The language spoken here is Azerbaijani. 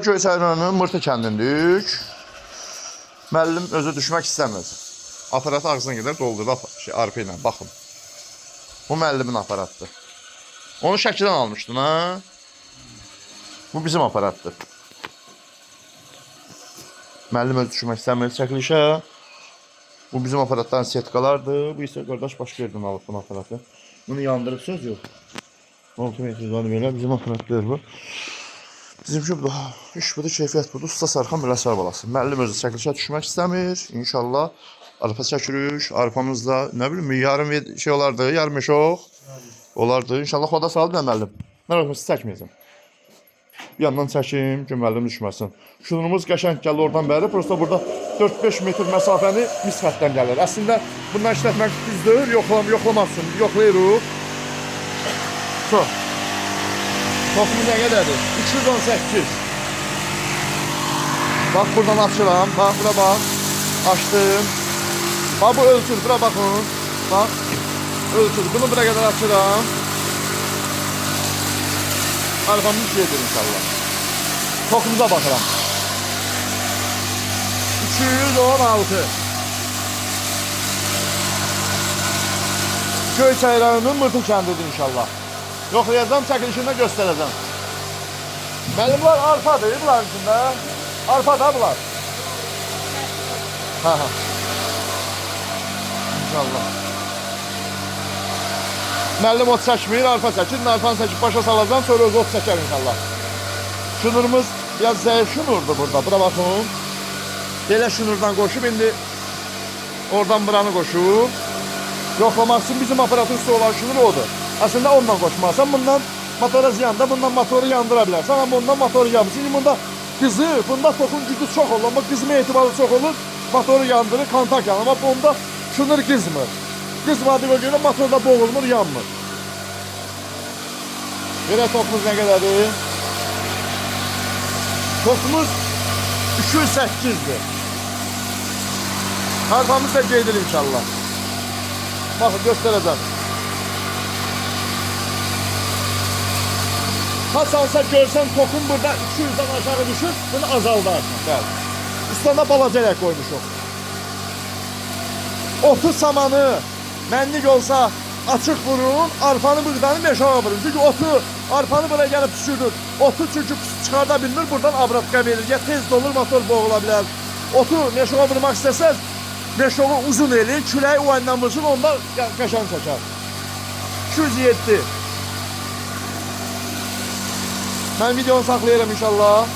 Göyçay rayonunun Mırtı kəndindəyik. Müəllim özü düşmək istəmir. Aparatı ağzına qədər doldurdu arpa ilə. Baxın. Bu müəllimin aparatıdır. Onu Şəkidən almışdın, ha? Bu bizim aparatdır. Müəllim özü düşmək istəmir çəkilişə. Bu bizim aparatların setkalardır. Bu isə qardaş başqa yerdən alıb bunu aparatı. Bunu yandırıb söz yox. 6 metrdən belə bizim aparatlar bu. Bizimki bu iş budur, keyfiyyət budur. Usta Sarxan Biləsar balası. Müəllim özü çəkilişə düşmək istəmir. İnşallah arpa çəkirik. Arpamızda nə bilim yarım şey olardı, yarım eşoq olardı. İnşallah xoda salıb nə müəllim. Mən özümüzü çəkməyəcəm. Bir yandan çəkim ki, müəllim düşməsin. Şunumuz qəşəng gəlir oradan bəri. Prosta burada 4-5 metr məsafəni mis xətdən gəlir. Əslində bundan işlətmək düzdür. Yoxlamasın. Yoxlayırıq. Çox. Toxumu nə qədərdir? 218. Bax buradan açıram. Bax bura bax. Açdım. Bax bu ölçür. Bura baxın. Bax. Ölçür. Bunu bura qədər açıram. Arpamız gedir inşallah. Toxumuza baxıram. 216. Göyçay rayonunun Mırtı kəndidir inşallah. Yoxlayacağım, çəkilişində göstərəcəm. Müəllimlər arpadır, bunların içində. Arpa da bunlar. İnşallah. Müəllim ot çəkmir, arpa çəkir. Arpanı çəkib başa salacağım, sonra öz ot çəkər inşallah. Şunurumuz biraz zəif şunurdur burada. Bura baxın. Belə şunurdan qoşub, indi oradan buranı qoşub. Yoxlamaq üçün bizim aparatın üstü olan şunur odur. Aslında ondan qoşmasan, bundan motora ziyanda, bundan motoru yandıra bilərsən. Amma bundan motoru yanmır. Çünki bunda qızı, bunda toxun gücü çox olur. Amma qızma ehtimalı çox olur. Motoru yandırır, kontak yanır. Amma bunda şunur qızmır. Qızmadığı görə motorda boğulmur, yanmır. Belə toxumuz nə qədərdir? Toxumuz 208'dir. Arpamız da gedir inşallah. Baxın, göstərəcəm. Hasansa görsən toxum burada 200'den aşağı düşür, bunu azaldarsın. Bəli. Üstəndə balaca yak koymuşuq. Otu samanı mənlik olsa açıq vurun, arpanı buradan meşağa vurun. Çünki otu, arpanı buraya gəlib düşürür. Otu çünki çıxarda bilmir, buradan abratka verir. Ya tez dolur, motor boğula bilər. Otu meşağa vurmaq istəsəz, meşağı uzun elin, küləyi o əndən vursun, onda qəşən çəkər. 207. Mən videonu saxlayırım inşallah.